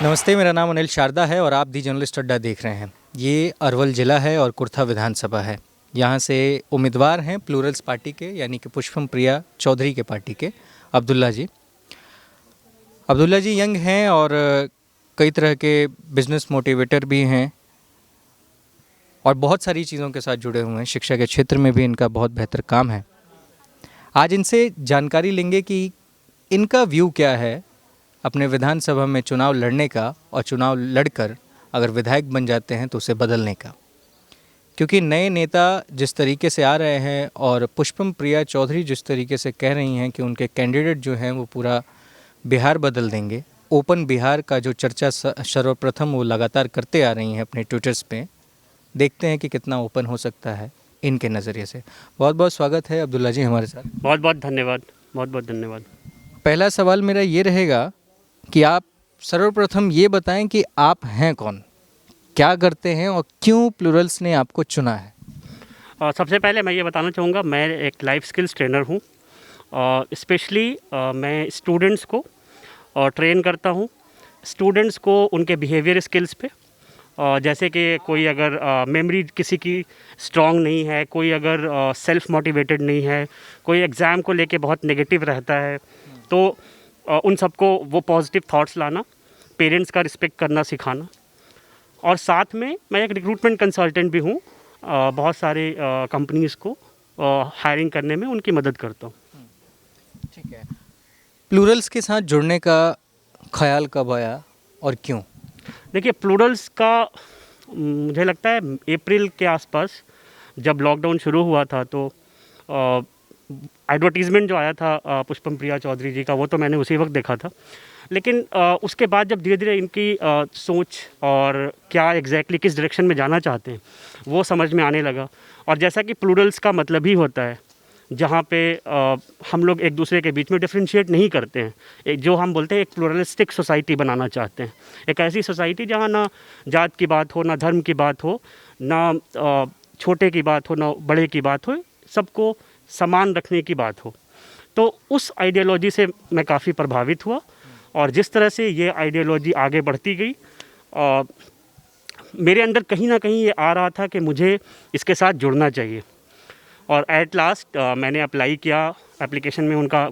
नमस्ते, मेरा नाम अनिल शारदा है और आप दी जर्नलिस्ट अड्डा देख रहे हैं। ये अरवल ज़िला है और कुर्था विधानसभा है। यहाँ से उम्मीदवार हैं प्लूरल्स पार्टी के, यानी कि पुष्पम प्रिया चौधरी के पार्टी के अब्दुल्ला जी। अब्दुल्ला जी यंग हैं और कई तरह के बिजनेस मोटिवेटर भी हैं और बहुत सारी चीज़ों के साथ जुड़े हुए हैं। शिक्षा के क्षेत्र में भी इनका बहुत बेहतर काम है। आज इनसे जानकारी लेंगे कि इनका व्यू क्या है अपने विधानसभा में चुनाव लड़ने का, और चुनाव लड़कर अगर विधायक बन जाते हैं तो उसे बदलने का। क्योंकि नए नेता जिस तरीके से आ रहे हैं और पुष्पम प्रिया चौधरी जिस तरीके से कह रही हैं कि उनके कैंडिडेट जो हैं वो पूरा बिहार बदल देंगे, ओपन बिहार का जो चर्चा सर्वप्रथम वो लगातार करते आ रही हैं अपने ट्विटर्स पे, देखते हैं कि कितना ओपन हो सकता है इनके नज़रिए से। बहुत बहुत स्वागत है अब्दुल्ला जी हमारे साथ। बहुत बहुत धन्यवाद, बहुत बहुत धन्यवाद। पहला सवाल मेरा ये रहेगा कि आप सर्वप्रथम ये बताएं कि आप हैं कौन, क्या करते हैं और क्यों प्लूरल्स ने आपको चुना है। सबसे पहले मैं ये बताना चाहूँगा, मैं एक लाइफ स्किल्स ट्रेनर हूँ। स्पेशली मैं स्टूडेंट्स को ट्रेन करता हूँ, स्टूडेंट्स को उनके बिहेवियर स्किल्स पे। जैसे कि कोई अगर मेमोरी किसी की स्ट्रांग नहीं है, कोई अगर सेल्फ मोटिवेटेड नहीं है, कोई एग्ज़ाम को लेके बहुत नेगेटिव रहता है, तो उन सबको वो पॉजिटिव थॉट्स लाना, पेरेंट्स का रिस्पेक्ट करना सिखाना। और साथ में मैं एक रिक्रूटमेंट कंसल्टेंट भी हूँ। बहुत सारे कंपनीज़ को हायरिंग करने में उनकी मदद करता हूँ। ठीक है, प्लूरल्स के साथ जुड़ने का ख्याल कब आया और क्यों? देखिए, प्लूरल्स का मुझे लगता है अप्रैल के आसपास जब लॉकडाउन शुरू हुआ था, तो एडवर्टीज़मेंट जो आया था पुष्पम प्रिया चौधरी जी का, वो तो मैंने उसी वक्त देखा था। लेकिन उसके बाद जब धीरे धीरे इनकी सोच और क्या एग्जैक्टली किस डायरेक्शन में जाना चाहते हैं वो समझ में आने लगा। और जैसा कि प्लूरल्स का मतलब ही होता है जहाँ पे हम लोग एक दूसरे के बीच में डिफ्रेंशिएट नहीं करते हैं, एक जो हम बोलते हैं एक प्लूरलिस्टिक सोसाइटी बनाना चाहते हैं। एक ऐसी सोसाइटी जहाँ ना जात की बात हो, ना धर्म की बात हो, ना छोटे की बात हो, ना बड़े की बात हो, सबको समान रखने की बात हो। तो उस आइडियोलॉजी से मैं काफ़ी प्रभावित हुआ और जिस तरह से ये आइडियोलॉजी आगे बढ़ती गई, मेरे अंदर कहीं ना कहीं ये आ रहा था कि मुझे इसके साथ जुड़ना चाहिए। और एट लास्ट मैंने अप्लाई किया, एप्लीकेशन में उनका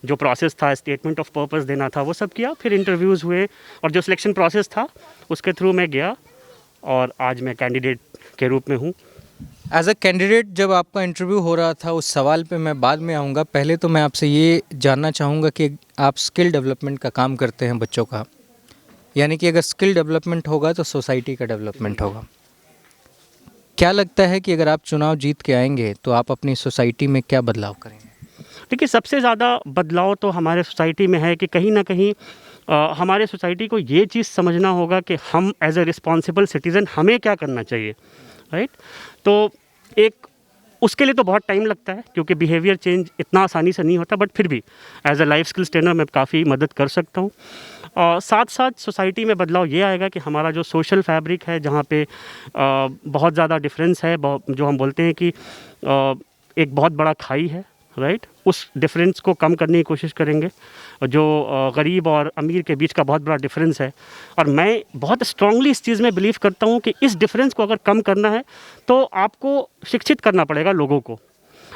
जो प्रोसेस था, स्टेटमेंट ऑफ पर्पस देना था, वो सब किया। फिर इंटरव्यूज़ हुए और जो सिलेक्शन प्रोसेस था उसके थ्रू मैं गया और आज मैं कैंडिडेट के रूप में हूँ। एज अ कैंडिडेट जब आपका इंटरव्यू हो रहा था, उस सवाल पे मैं बाद में आऊँगा, पहले तो मैं आपसे ये जानना चाहूँगा कि आप स्किल डेवलपमेंट का काम करते हैं बच्चों का, यानी कि अगर स्किल डेवलपमेंट होगा तो सोसाइटी का डेवलपमेंट होगा। क्या लगता है कि अगर आप चुनाव जीत के आएंगे तो आप अपनी सोसाइटी में क्या बदलाव करेंगे? देखिए, सबसे ज़्यादा बदलाव तो हमारे सोसाइटी में है कि कहीं ना कहीं हमारे सोसाइटी को ये चीज़ समझना होगा कि हम एज ए रिस्पॉन्सिबल सिटीज़न हमें क्या करना चाहिए, राइट। तो एक उसके लिए तो बहुत टाइम लगता है क्योंकि बिहेवियर चेंज इतना आसानी से नहीं होता, बट फिर भी as a life skills trainer मैं काफ़ी मदद कर सकता हूँ। और साथ साथ सोसाइटी में बदलाव ये आएगा कि हमारा जो सोशल फैब्रिक है, जहाँ पे बहुत ज़्यादा डिफरेंस है, जो हम बोलते हैं कि एक बहुत बड़ा खाई है, राइट, उस डिफरेंस को कम करने की कोशिश करेंगे। जो गरीब और अमीर के बीच का बहुत बड़ा डिफरेंस है, और मैं बहुत स्ट्रांगली इस चीज़ में बिलीव करता हूँ कि इस डिफरेंस को अगर कम करना है तो आपको शिक्षित करना पड़ेगा लोगों को।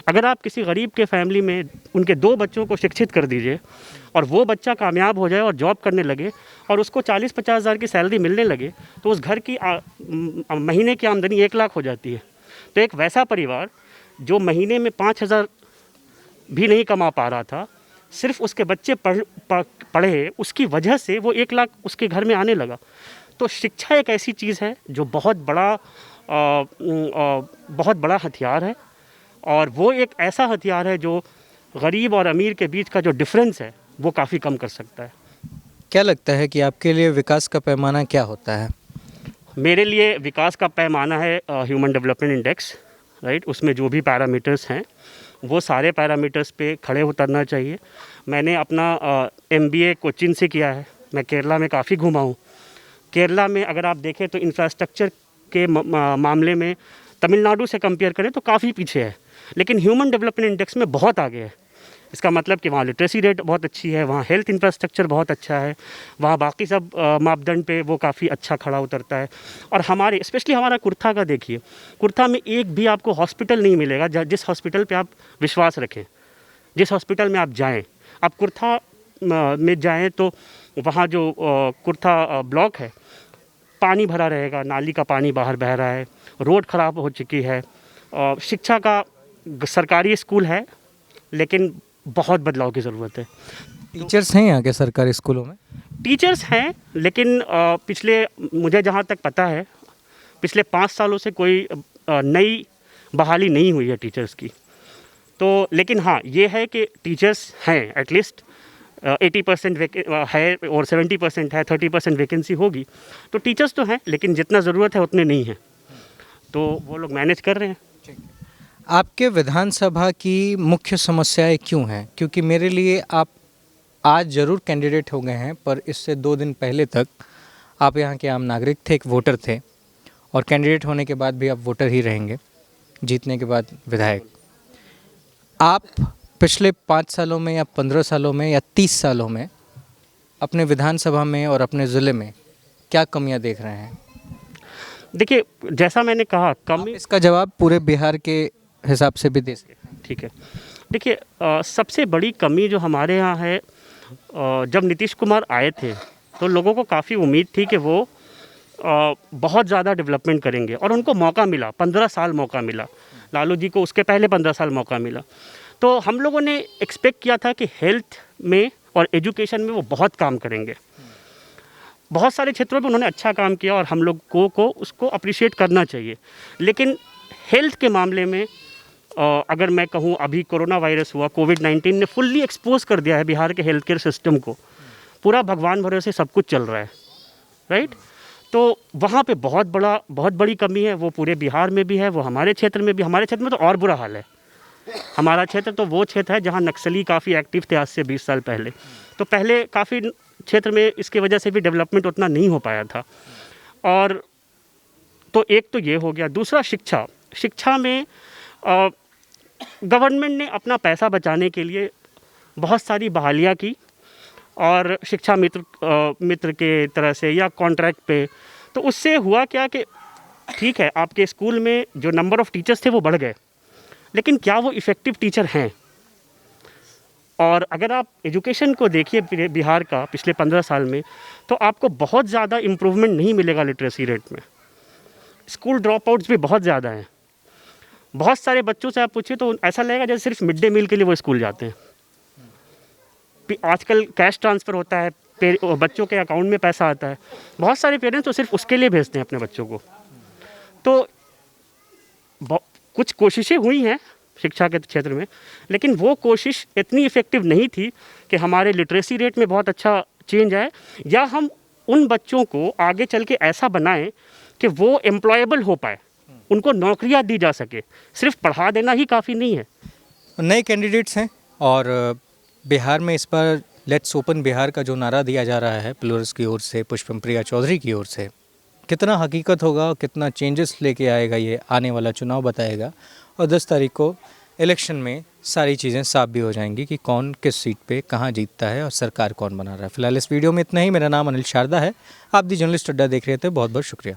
अगर आप किसी गरीब के फैमिली में उनके 2 बच्चों को शिक्षित कर दीजिए और वो बच्चा कामयाब हो जाए और जॉब करने लगे और उसको 40-50 हज़ार की सैलरी मिलने लगे, तो उस घर की महीने की आमदनी 1 लाख हो जाती है। तो एक वैसा परिवार जो महीने में 5,000 भी नहीं कमा पा रहा था, सिर्फ उसके बच्चे पढ़े, उसकी वजह से वो 1 लाख उसके घर में आने लगा। तो शिक्षा एक ऐसी चीज़ है जो बहुत बड़ा हथियार है, और वो एक ऐसा हथियार है जो गरीब और अमीर के बीच का जो डिफरेंस है वो काफ़ी कम कर सकता है। क्या लगता है कि आपके लिए विकास का पैमाना क्या होता है? मेरे लिए विकास का पैमाना है ह्यूमन डेवलपमेंट इंडेक्स, राइट। उसमें जो भी पैरामीटर्स हैं वो सारे पैरामीटर्स पे खड़े उतरना चाहिए। मैंने अपना MBA कोचीन से किया है। मैं केरला में काफ़ी घूमा हूँ। केरला में अगर आप देखें तो इंफ्रास्ट्रक्चर के मामले में तमिलनाडु से कंपेयर करें तो काफ़ी पीछे है, लेकिन ह्यूमन डेवलपमेंट इंडेक्स में बहुत आगे है। इसका मतलब कि वहाँ लिटरेसी रेट बहुत अच्छी है, वहाँ हेल्थ इंफ्रास्ट्रक्चर बहुत अच्छा है, वहाँ बाकी सब मापदंड पे वो काफ़ी अच्छा खड़ा उतरता है। और हमारे स्पेशली हमारा कुर्था का देखिए, कुर्था में एक भी आपको हॉस्पिटल नहीं मिलेगा जिस हॉस्पिटल पे आप विश्वास रखें, जिस हॉस्पिटल में आप जाएं, आप कुर्था में जाएं तो वहाँ जो कुर्था ब्लॉक है, पानी भरा रहेगा, नाली का पानी बाहर बह रहा है, रोड ख़राब हो चुकी है। शिक्षा का सरकारी स्कूल है लेकिन बहुत बदलाव की ज़रूरत है। टीचर्स हैं यहाँ के सरकारी स्कूलों में? टीचर्स हैं लेकिन पिछले, मुझे जहाँ तक पता है, पिछले 5 सालों से कोई नई बहाली नहीं हुई है टीचर्स की। तो लेकिन हाँ, ये है कि टीचर्स हैं, एटलीस्ट 80% है और 70% है, 30% वैकेंसी होगी। तो टीचर्स तो हैं लेकिन जितना ज़रूरत है उतने नहीं हैं, तो वो लोग मैनेज कर रहे हैं। आपके विधानसभा की मुख्य समस्याएं क्यों हैं? क्योंकि मेरे लिए आप आज ज़रूर कैंडिडेट हो गए हैं, पर इससे 2 दिन पहले तक आप यहाँ के आम नागरिक थे, एक वोटर थे, और कैंडिडेट होने के बाद भी आप वोटर ही रहेंगे, जीतने के बाद विधायक। आप पिछले 5 सालों में या 15 सालों में या 30 सालों में अपने विधानसभा में और अपने ज़िले में क्या कमियां देख रहे हैं? देखिए, जैसा मैंने कहा, कमी, इसका जवाब पूरे बिहार के हिसाब से भी दे सकते हैं। ठीक है। देखिए, सबसे बड़ी कमी जो हमारे यहाँ है, जब नीतीश कुमार आए थे तो लोगों को काफ़ी उम्मीद थी कि वो बहुत ज़्यादा डेवलपमेंट करेंगे और उनको मौका मिला, 15 साल मौका मिला। लालू जी को उसके पहले 15 साल मौका मिला। तो हम लोगों ने एक्सपेक्ट किया था कि हेल्थ में और एजुकेशन में वो बहुत काम करेंगे। बहुत सारे क्षेत्रों में उन्होंने अच्छा काम किया और हम लोगों को उसको अप्रिशिएट करना चाहिए। लेकिन हेल्थ के मामले में अगर मैं कहूँ, अभी कोरोना वायरस हुआ, कोविड-19 ने फुल्ली एक्सपोज कर दिया है बिहार के हेल्थ केयर सिस्टम को। पूरा भगवान भरोसे सब कुछ चल रहा है, राइट? तो वहाँ पे बहुत बड़ी कमी है। वो पूरे बिहार में भी है, वो हमारे क्षेत्र में भी। हमारे क्षेत्र में तो और बुरा हाल है। हमारा क्षेत्र तो वो क्षेत्र है जहाँ नक्सली काफ़ी एक्टिव थे आज से 20 साल पहले। तो पहले काफ़ी क्षेत्र में इसकी वजह से भी डेवलपमेंट उतना नहीं हो पाया था। और तो एक तो ये हो गया। दूसरा, शिक्षा में गवर्नमेंट ने अपना पैसा बचाने के लिए बहुत सारी बहालियाँ की, और शिक्षा मित्र के तरह से या कॉन्ट्रैक्ट पे। तो उससे हुआ क्या कि ठीक है, आपके स्कूल में जो नंबर ऑफ़ टीचर्स थे वो बढ़ गए, लेकिन क्या वो इफ़ेक्टिव टीचर हैं? और अगर आप एजुकेशन को देखिए बिहार का पिछले 15 साल में, तो आपको बहुत ज़्यादा इम्प्रूवमेंट नहीं मिलेगा लिटरेसी रेट में। स्कूल ड्रॉप आउट्स भी बहुत ज़्यादा हैं। बहुत सारे बच्चों से आप पूछिए तो ऐसा लगेगा जैसे सिर्फ मिड डे मील के लिए वो स्कूल जाते हैं। आजकल कैश ट्रांसफ़र होता है, बच्चों के अकाउंट में पैसा आता है। बहुत सारे पेरेंट्स तो सिर्फ उसके लिए भेजते हैं अपने बच्चों को। तो कुछ कोशिशें हुई हैं शिक्षा के क्षेत्र में, लेकिन वो कोशिश इतनी इफ़ेक्टिव नहीं थी कि हमारे लिटरेसी रेट में बहुत अच्छा चेंज आए, या हम उन बच्चों को आगे चल के ऐसा बनाएं कि वो एम्प्लॉयबल हो पाए, उनको नौकरियां दी जा सके। सिर्फ पढ़ा देना ही काफ़ी नहीं है। नए कैंडिडेट्स हैं और बिहार में इस बार लेट्स ओपन बिहार का जो नारा दिया जा रहा है प्लूरल्स की ओर से, पुष्पम प्रिया चौधरी की ओर से, कितना हकीकत होगा, कितना चेंजेस लेके आएगा, ये आने वाला चुनाव बताएगा। और 10 तारीख को इलेक्शन में सारी चीज़ें साफ भी हो जाएंगी कि कौन किस सीट पे कहाँ जीतता है और सरकार कौन बना रहा है। फिलहाल इस वीडियो में इतना ही। मेरा नाम अनिल शारदा है। आप दी जर्नलिस्ट अड्डा देख रहे थे। बहुत बहुत शुक्रिया।